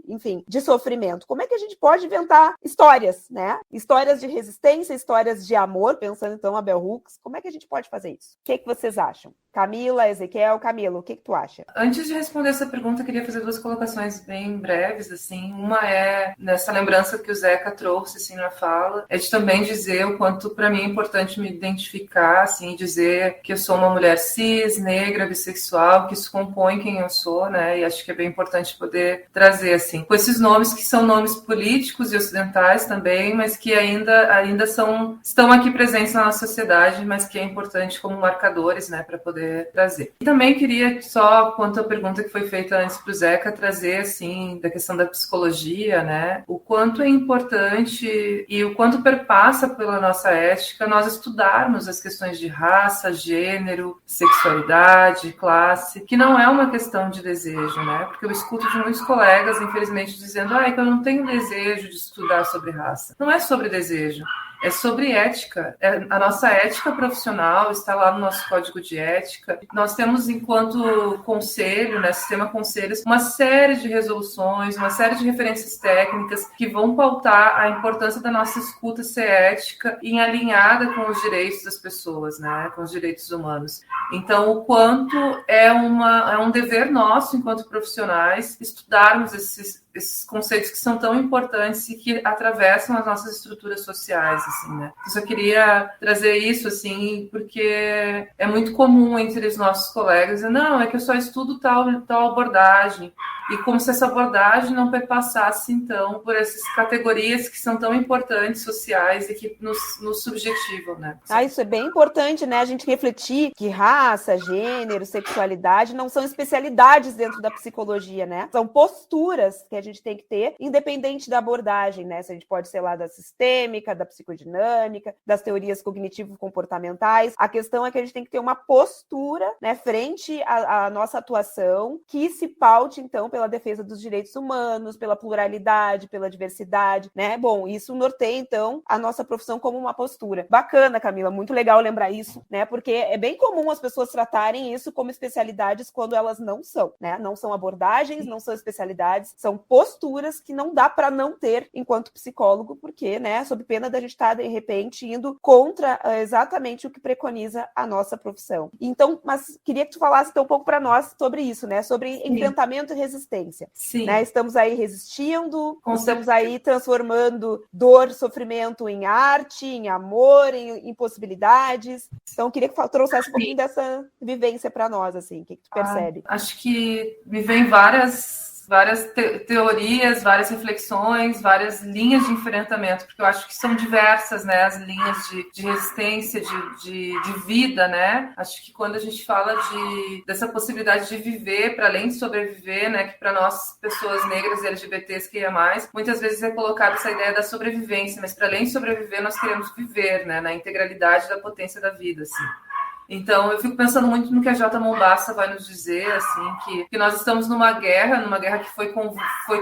enfim, de sofrimento. Como é que a gente pode inventar histórias, né? Histórias de resistência, histórias de amor, pensando então a Bell Hooks. Como é que a gente pode fazer isso? O que vocês acham? Camila, Ezequiel, Camilo, o que tu acha? Antes de responder essa pergunta, eu queria fazer duas colocações bem breves, assim. Uma é nessa lembrança que o Zeca trouxe, assim, na fala, é de também dizer o quanto, para mim, é importante me identificar, assim, dizer que eu sou uma mulher cis, negra, bissexual, que isso compõe quem eu sou, né, e acho que é bem importante poder trazer, assim, com esses nomes que são nomes políticos e ocidentais também, mas que ainda estão aqui presentes na nossa sociedade, mas que é importante como marcadores, né, para poder trazer. E também queria, só quanto à pergunta que foi feita antes para o Zeca, trazer, assim, da questão da psicologia, né, o quanto é importante e o quanto perpassa pela nossa ética nós estudarmos as questões de raça, gênero, sexualidade, classe, que não é uma questão de desejo, né, porque eu escuto de muitos colegas, infelizmente, dizendo que eu não tenho desejo de estudar sobre raça. Não é sobre desejo. É sobre ética. A nossa ética profissional está lá no nosso código de ética. Nós temos, enquanto conselho, né, sistema conselhos, uma série de resoluções, uma série de referências técnicas que vão pautar a importância da nossa escuta ser ética e alinhada com os direitos das pessoas, né, com os direitos humanos. Então, o quanto é um dever nosso, enquanto profissionais, estudarmos esses conceitos que são tão importantes e que atravessam as nossas estruturas sociais, assim, né? Eu só queria trazer isso, assim, porque é muito comum entre os nossos colegas dizer, não, é que eu só estudo tal abordagem, e como se essa abordagem não perpassasse, então, por essas categorias que são tão importantes, sociais, e que nos subjetivam, né? Isso é bem importante, né? A gente refletir que raça, gênero, sexualidade não são especialidades dentro da psicologia, né? São posturas que a gente tem que ter, independente da abordagem, né? Se a gente pode ser lá da sistêmica, da psicodinâmica, das teorias cognitivo-comportamentais. A questão é que a gente tem que ter uma postura, né, frente à nossa atuação, que se paute, então, pela defesa dos direitos humanos, pela pluralidade, pela diversidade, né? Bom, isso norteia, então, a nossa profissão como uma postura. Bacana, Camila, muito legal lembrar isso, né? Porque é bem comum as pessoas tratarem isso como especialidades quando elas não são, né? Não são abordagens, não são especialidades, são posturas que não dá para não ter enquanto psicólogo, porque, né, sob pena da gente estar, de repente, indo contra exatamente o que preconiza a nossa profissão. Então, mas queria que tu falasse então um pouco para nós sobre isso, né? Sobre enfrentamento e resistência. Sim. Né? Estamos aí resistindo, estamos aí transformando dor, sofrimento em arte, em amor, em possibilidades. Então, queria que trouxesse um pouquinho dessa vivência para nós, assim. O que tu percebe? Acho que me vem várias teorias, várias reflexões, várias linhas de enfrentamento, porque eu acho que são diversas, né, as linhas de resistência, de vida, né? Acho que quando a gente fala dessa possibilidade de viver, para além de sobreviver, né, que para nós, pessoas negras e LGBTs que ia mais, muitas vezes é colocada essa ideia da sobrevivência, mas para além de sobreviver, nós queremos viver, né, na integralidade da potência da vida, assim. Então, eu fico pensando muito no que a Jota Mombassa vai nos dizer, assim, que nós estamos numa guerra que foi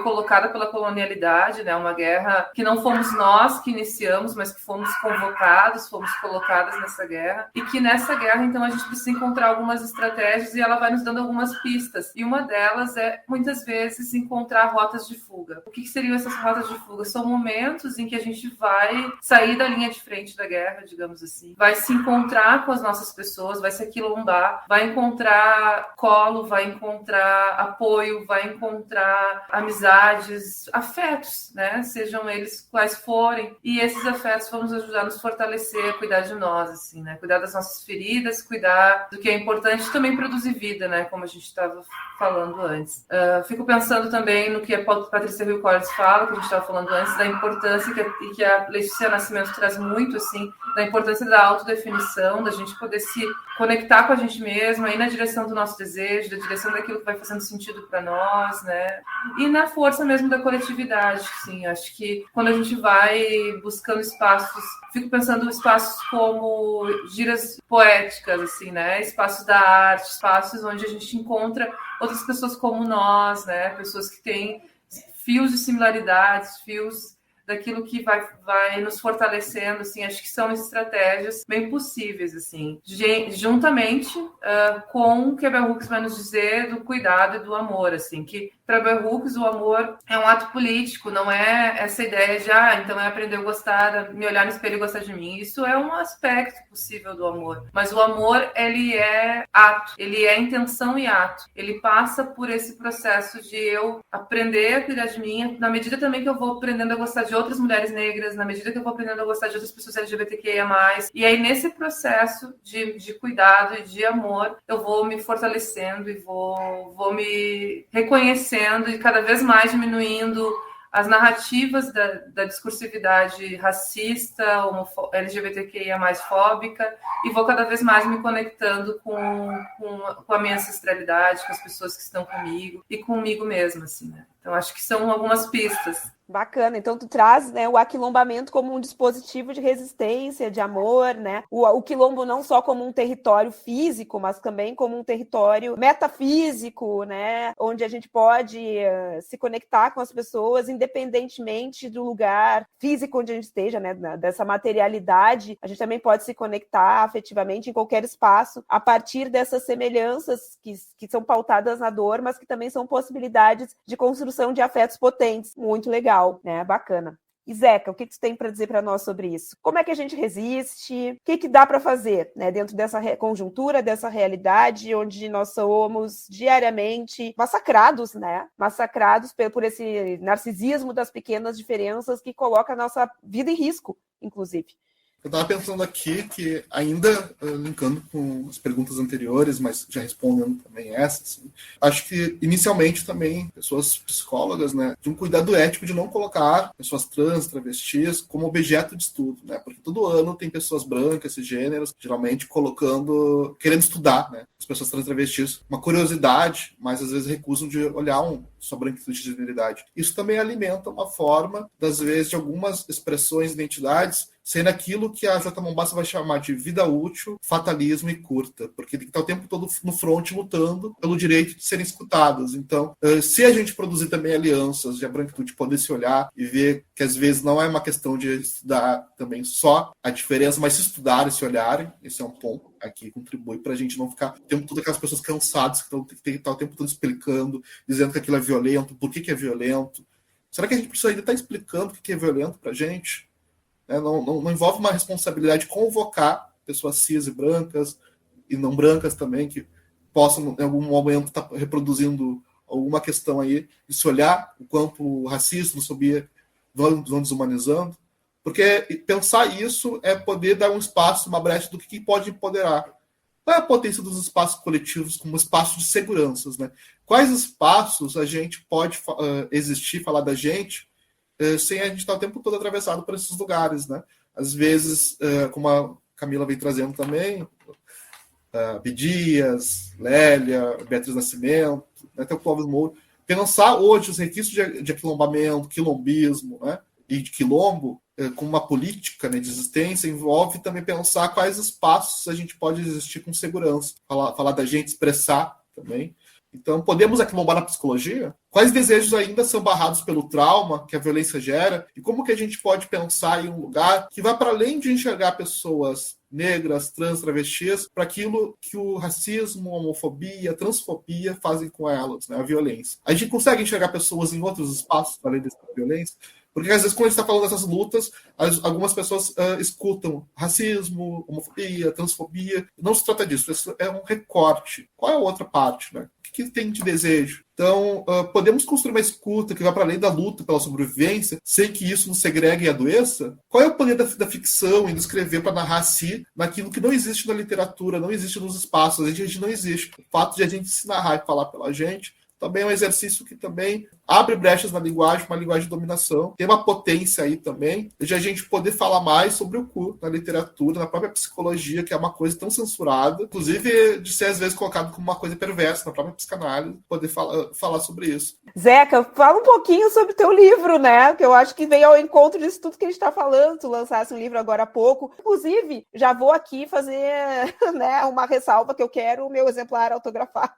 colocada pela colonialidade, né? Uma guerra que não fomos nós que iniciamos, mas que fomos convocados, fomos colocadas nessa guerra, e que nessa guerra, então, a gente precisa encontrar algumas estratégias e ela vai nos dando algumas pistas. E uma delas é, muitas vezes, encontrar rotas de fuga. O que seriam essas rotas de fuga? São momentos em que a gente vai sair da linha de frente da guerra, digamos assim, vai se encontrar com as nossas pessoas, vai se aquilombar, vai encontrar colo, vai encontrar apoio, vai encontrar amizades, afetos, né? Sejam eles quais forem. E esses afetos vão nos ajudar a nos fortalecer, a cuidar de nós, assim, né? Cuidar das nossas feridas, cuidar do que é importante, também produzir vida, né? Como a gente estava falando antes. Fico pensando também no que a Patrícia Hill Collins fala, que a gente estava falando antes, da importância que a Letícia Nascimento traz muito, assim, da importância da autodefinição, da gente poder se conectar com a gente mesma, ir na direção do nosso desejo, da direção daquilo que vai fazendo sentido para nós, né? E na força mesmo da coletividade, sim. Acho que quando a gente vai buscando espaços, fico pensando em espaços como giras poéticas, assim, né? Espaços da arte, espaços onde a gente encontra outras pessoas como nós, né? Pessoas que têm fios de similaridades, fios daquilo que vai nos fortalecendo, assim, acho que são estratégias bem possíveis, assim, juntamente com o que a Bell Hooks vai nos dizer do cuidado e do amor, assim, que para Bell Hooks o amor é um ato político, não é essa ideia de, então é aprender a gostar, me olhar no espelho e gostar de mim. Isso é um aspecto possível do amor, mas o amor, ele é ato, ele é intenção e ato, ele passa por esse processo de eu aprender a cuidar de mim, na medida também que eu vou aprendendo a gostar de outras mulheres negras, na medida que eu vou aprendendo a gostar de outras pessoas LGBTQIA+, e aí nesse processo de cuidado e de amor, eu vou me fortalecendo e vou me reconhecendo e cada vez mais diminuindo as narrativas da discursividade racista, LGBTQIA+, fóbica, e vou cada vez mais me conectando com a minha ancestralidade, com as pessoas que estão comigo e comigo mesma, assim, né? Então, acho que são algumas pistas. Bacana, então tu traz, né, o aquilombamento como um dispositivo de resistência, de amor, né? O quilombo não só como um território físico, mas também como um território metafísico, né? Onde a gente pode se conectar com as pessoas independentemente do lugar físico onde a gente esteja, né? Dessa materialidade, a gente também pode se conectar afetivamente em qualquer espaço a partir dessas semelhanças que são pautadas na dor, mas que também são possibilidades de construção de afetos potentes. Muito legal. Né? Bacana. E Zeca, o que tu tem para dizer para nós sobre isso? Como é que a gente resiste? O que dá para fazer, né, dentro dessa conjuntura, dessa realidade onde nós somos diariamente massacrados, né? Massacrados por esse narcisismo das pequenas diferenças que coloca a nossa vida em risco, inclusive. Eu estava pensando aqui que, ainda linkando com as perguntas anteriores, mas já respondendo também essa, assim, acho que, inicialmente, também, pessoas psicólogas, né, de um cuidado ético de não colocar pessoas trans, travestis, como objeto de estudo, né, porque todo ano tem pessoas brancas, cisgêneros, geralmente querendo estudar, né, as pessoas trans, travestis, uma curiosidade, mas às vezes recusam de olhar sua branquitude de genialidade. Isso também alimenta uma forma, das vezes, de algumas expressões, identidades, sendo aquilo que a Jota Mombassa vai chamar de vida útil, fatalismo e curta, porque tem que estar o tempo todo no front lutando pelo direito de serem escutados. Então, se a gente produzir também alianças de a branquitude poder se olhar e ver que às vezes não é uma questão de estudar também só a diferença, mas se estudar e se olharem, esse é um ponto aqui, contribui para a gente não ficar o tempo todo aquelas pessoas cansadas que tem que estar o tempo todo explicando, dizendo que aquilo é violento, por que é violento. Será que a gente precisa ainda estar explicando o que é violento para a gente? Não envolve uma responsabilidade de convocar pessoas cis e brancas, e não brancas também, que possam, em algum momento, estar reproduzindo alguma questão aí, e se olhar o quanto o racismo, homofobia vão desumanizando. Porque pensar isso é poder dar um espaço, uma brecha do que pode empoderar. Qual é a potência dos espaços coletivos como espaços de seguranças, né? Quais espaços a gente pode existir, falar da gente, sem a gente estar o tempo todo atravessado por esses lugares, né? Às vezes, como a Camila vem trazendo também, Bidias, Lélia, Beatriz Nascimento, né, até o Clóvis Moura, pensar hoje os requisitos de aquilombamento, quilombismo, né, e de quilombo, com uma política, né, de existência, envolve também pensar quais espaços a gente pode existir com segurança. Falar da gente, expressar também. Então, podemos aquilombar na psicologia? Quais desejos ainda são barrados pelo trauma que a violência gera? E como que a gente pode pensar em um lugar que vá para além de enxergar pessoas negras, trans, travestis, para aquilo que o racismo, a homofobia, a transfobia fazem com elas, né, a violência? A gente consegue enxergar pessoas em outros espaços, além dessa violência? Porque, às vezes, quando a gente está falando dessas lutas, algumas pessoas escutam racismo, homofobia, transfobia. Não se trata disso, isso é um recorte. Qual é a outra parte, né? O que tem de desejo? Então, podemos construir uma escuta que vai para além da luta pela sobrevivência, sem que isso nos segregue e adoeça? Qual é o poder da ficção em escrever para narrar si naquilo que não existe na literatura, não existe nos espaços, a gente não existe? O fato de a gente se narrar e falar pela gente também é um exercício que também abre brechas na linguagem, uma linguagem de dominação. Tem uma potência aí também de a gente poder falar mais sobre o cu na literatura, na própria psicologia, que é uma coisa tão censurada, inclusive de ser às vezes colocado como uma coisa perversa na própria psicanálise, poder falar sobre isso. Zeca, fala um pouquinho sobre o teu livro, né? Que eu acho que vem ao encontro disso tudo que a gente está falando. Tu lançasse um livro agora há pouco. Inclusive, já vou aqui fazer, né, uma ressalva que eu quero o meu exemplar autografado.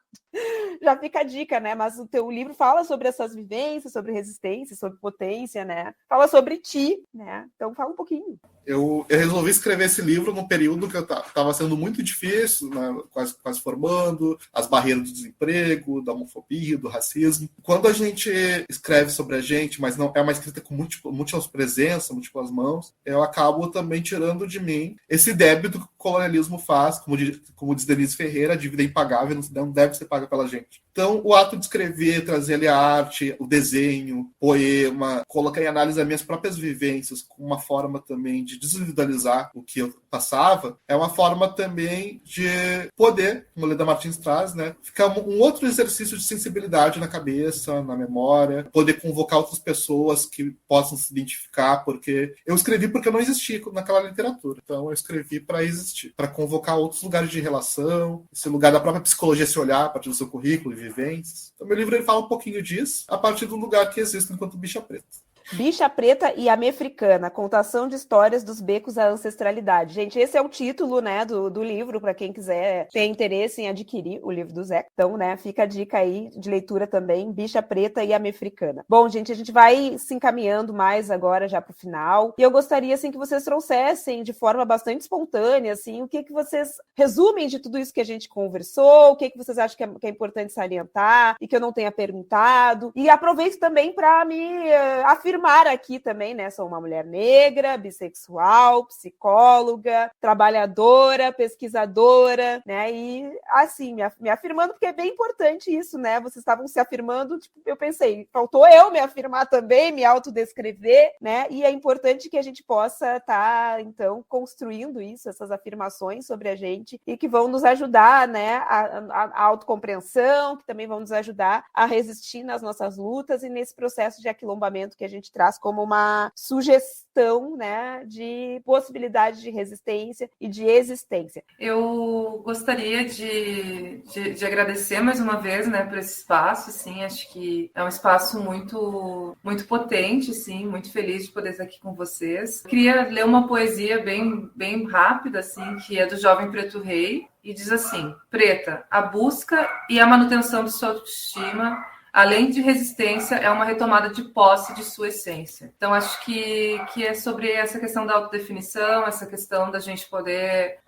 Já fica a dica, né? Mas o teu livro fala sobre essas vivências, sobre resistência, sobre potência, né? Fala sobre ti, né? Então fala um pouquinho. Eu resolvi escrever esse livro num período que estava sendo muito difícil, né, quase formando, as barreiras do desemprego, da homofobia, do racismo. Quando a gente escreve sobre a gente, mas não é uma escrita com múltiplas presenças, múltiplas mãos, eu acabo também tirando de mim esse débito que o colonialismo faz, como diz Denise Ferreira, a dívida é impagável, não deve ser paga pela gente. Então, o ato de escrever, trazer ali a arte, o desenho, poema, colocar em análise as minhas próprias vivências, com uma forma também de desindividualizar o que eu passava, é uma forma também de poder, como a Leda Martins traz, né, ficar um outro exercício de sensibilidade na cabeça, na memória, poder convocar outras pessoas que possam se identificar, porque eu escrevi porque eu não existia naquela literatura. Então, eu escrevi para existir, para convocar outros lugares de relação, esse lugar da própria psicologia se olhar a partir do seu currículo e vivências. Então, meu livro ele fala um pouquinho disso, a partir do lugar que existe enquanto bicha preta. Bicha Preta e Amefricana, contação de histórias dos becos da ancestralidade. Gente, esse é o título, né, do livro, para quem quiser ter interesse em adquirir o livro do Zeca. Então, né, fica a dica aí de leitura também, Bicha Preta e Amefricana. Bom, gente, a gente vai se encaminhando mais agora já para o final, e eu gostaria, assim, que vocês trouxessem de forma bastante espontânea, assim, o que vocês resumem de tudo isso que a gente conversou, o que vocês acham que é importante salientar e que eu não tenha perguntado, e aproveito também para me afirmar aqui também, né? Sou uma mulher negra, bissexual, psicóloga, trabalhadora, pesquisadora, né? E assim, me afirmando, porque é bem importante isso, né? Vocês estavam se afirmando, tipo, eu pensei, faltou eu me afirmar também, me autodescrever, né? E é importante que a gente possa estar, então, construindo isso, essas afirmações sobre a gente e que vão nos ajudar, né? A autocompreensão, que também vão nos ajudar a resistir nas nossas lutas e nesse processo de aquilombamento que a gente traz como uma sugestão, né, de possibilidade de resistência e de existência. Eu gostaria de agradecer mais uma vez, né, por esse espaço, assim, acho que é um espaço muito, muito potente, assim, muito feliz de poder estar aqui com vocês. Queria ler uma poesia bem rápida, assim, que é do Jovem Preto Rei, e diz assim: Preta, a busca e a manutenção de sua autoestima, além de resistência, é uma retomada de posse de sua essência. Então, acho que é sobre essa questão da autodefinição, essa questão da gente poder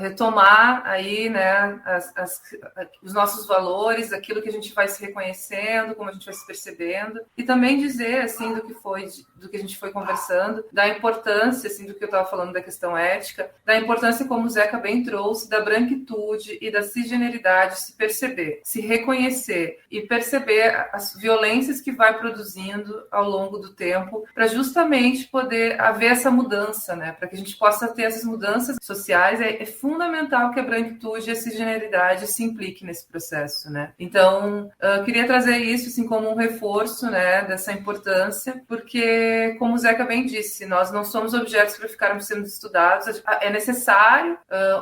retomar aí, né, os nossos valores, aquilo que a gente vai se reconhecendo, como a gente vai se percebendo, e também dizer, assim, do que a gente foi conversando, da importância, assim, do que eu estava falando da questão ética, da importância, como o Zeca bem trouxe, da branquitude e da cisgeneridade, se perceber, se reconhecer e perceber as violências que vai produzindo ao longo do tempo, para justamente poder haver essa mudança, né? Para que a gente possa ter essas mudanças sociais, é fundamental que a branquitude e a cisgeneridade se impliquem nesse processo, né? Então, eu queria trazer isso assim, como um reforço, né, dessa importância, porque, como o Zeca bem disse, nós não somos objetos para ficarmos sendo estudados, é necessário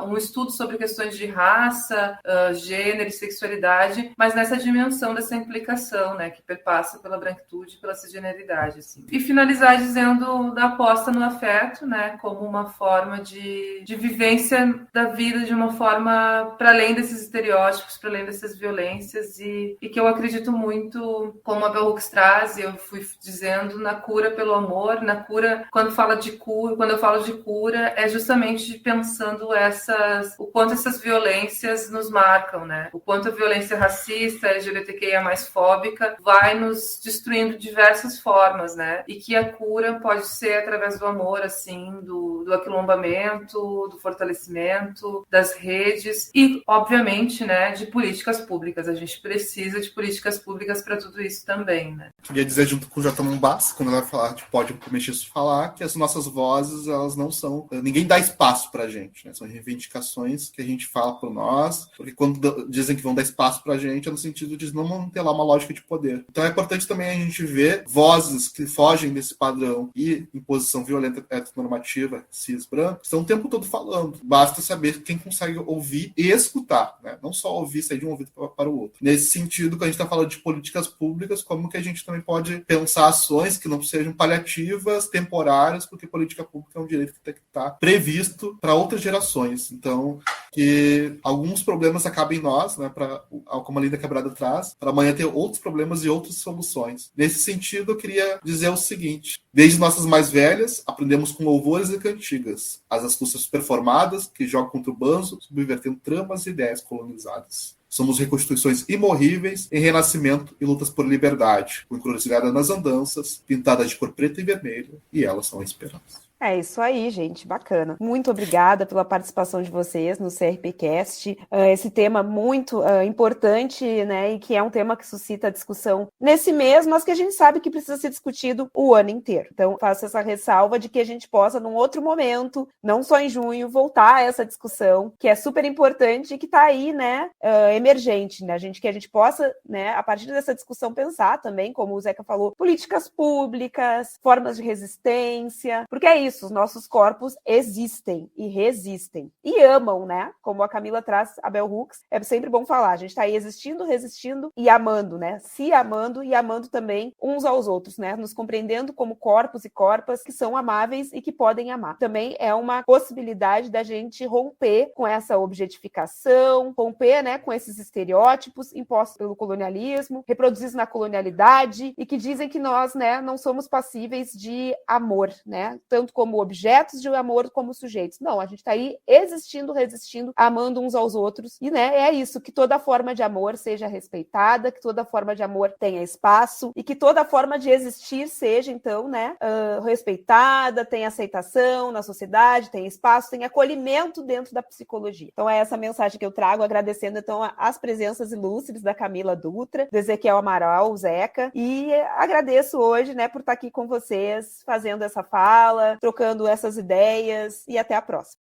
um estudo sobre questões de raça, gênero e sexualidade, mas nessa dimensão dessa implicação unificação, né, que perpassa pela branquitude, pela cisgeneridade, assim. E finalizar dizendo da aposta no afeto, né, como uma forma de vivência da vida de uma forma para além desses estereótipos, para além dessas violências, e que eu acredito muito, como a Bell Hooks traz, eu fui dizendo, na cura pelo amor, na cura, quando eu falo de cura, é justamente pensando o quanto essas violências nos marcam, né? O quanto a violência racista, LGBTQIA+, fóbica, vai nos destruindo de diversas formas, né? E que a cura pode ser através do amor, assim, do aquilombamento, do fortalecimento, das redes e, obviamente, né, de políticas públicas. A gente precisa de políticas públicas para tudo isso também, né? Queria dizer, junto com o J. Mombassa, quando ela vai falar de Pode o Mestiço falar, que as nossas vozes, elas não são... Ninguém dá espaço pra gente, né? São reivindicações que a gente fala por nós, porque quando dizem que vão dar espaço pra gente, é no sentido de não manter lá uma lógica de poder. Então é importante também a gente ver vozes que fogem desse padrão e imposição violenta heteronormativa, cis, branca, estão o tempo todo falando. Basta saber quem consegue ouvir e escutar, né? Não só ouvir, sair de um ouvido para o outro. Nesse sentido, quando a gente está falando de políticas públicas, como que a gente também pode pensar ações que não sejam paliativas, temporárias, porque política pública é um direito que tem que estar previsto para outras gerações. Então, que alguns problemas acabem em nós, né, como a Linda Quebrada traz, para amanhã ter outros problemas e outras soluções. Nesse sentido, eu queria dizer o seguinte: desde nossas mais velhas, aprendemos com louvores e cantigas, as astúcias superformadas que jogam contra o banzo, subvertendo tramas e ideias colonizadas. Somos reconstituições imorríveis em renascimento e lutas por liberdade, com encruzilhada nas andanças, pintadas de cor preta e vermelha, e elas são a esperança. É isso aí, gente, bacana. Muito obrigada pela participação de vocês no CRPcast. Esse tema muito importante, né, e que é um tema que suscita discussão nesse mês, mas que a gente sabe que precisa ser discutido o ano inteiro. Então, faço essa ressalva de que a gente possa, num outro momento, não só em junho, voltar a essa discussão, que é super importante e que está aí, né, emergente, né, que a gente possa, né, a partir dessa discussão, pensar também, como o Zeca falou, políticas públicas, formas de resistência, porque é isso. Os nossos corpos existem e resistem. E amam, né? Como a Camila traz, a Bell Hooks, é sempre bom falar. A gente está aí existindo, resistindo e amando, né? Se amando e amando também uns aos outros, né? Nos compreendendo como corpos e corpas que são amáveis e que podem amar. Também é uma possibilidade da gente romper com essa objetificação, romper, né, com esses estereótipos impostos pelo colonialismo, reproduzidos na colonialidade e que dizem que nós, né, não somos passíveis de amor, né? Tanto como objetos de amor, como sujeitos. Não, a gente está aí existindo, resistindo, amando uns aos outros. E, né, é isso, que toda forma de amor seja respeitada, que toda forma de amor tenha espaço e que toda forma de existir seja, então, né, respeitada, tenha aceitação na sociedade, tenha espaço, tenha acolhimento dentro da psicologia. Então, é essa mensagem que eu trago, agradecendo, então, as presenças ilustres da Camila Dutra, do Ezequiel Amaral, o Zeca, e agradeço hoje, né, por estar aqui com vocês, fazendo essa fala, trocando essas ideias, e até a próxima.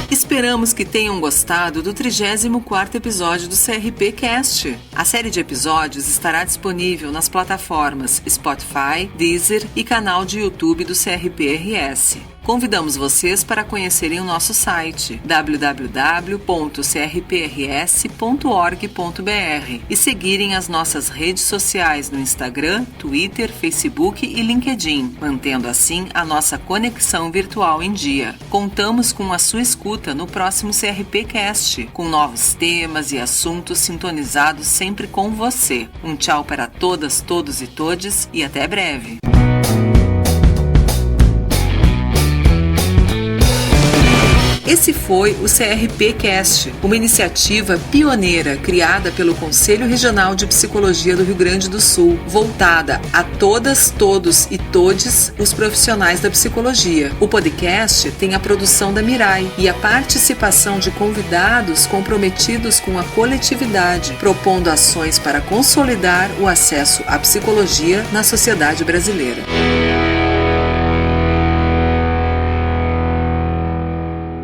Esperamos que tenham gostado do 34º episódio do CRPcast. A série de episódios estará disponível nas plataformas Spotify, Deezer e canal de YouTube do CRPRS. Convidamos vocês para conhecerem o nosso site www.crprs.org.br e seguirem as nossas redes sociais no Instagram, Twitter, Facebook e LinkedIn, mantendo assim a nossa conexão virtual em dia. Contamos com a sua escuta no próximo CRPcast, com novos temas e assuntos sintonizados sempre com você. Um tchau para todas, todos e todes e até breve. Esse foi o CRPcast, uma iniciativa pioneira criada pelo Conselho Regional de Psicologia do Rio Grande do Sul, voltada a todas, todos e todes os profissionais da psicologia. O podcast tem a produção da Mirai e a participação de convidados comprometidos com a coletividade, propondo ações para consolidar o acesso à psicologia na sociedade brasileira.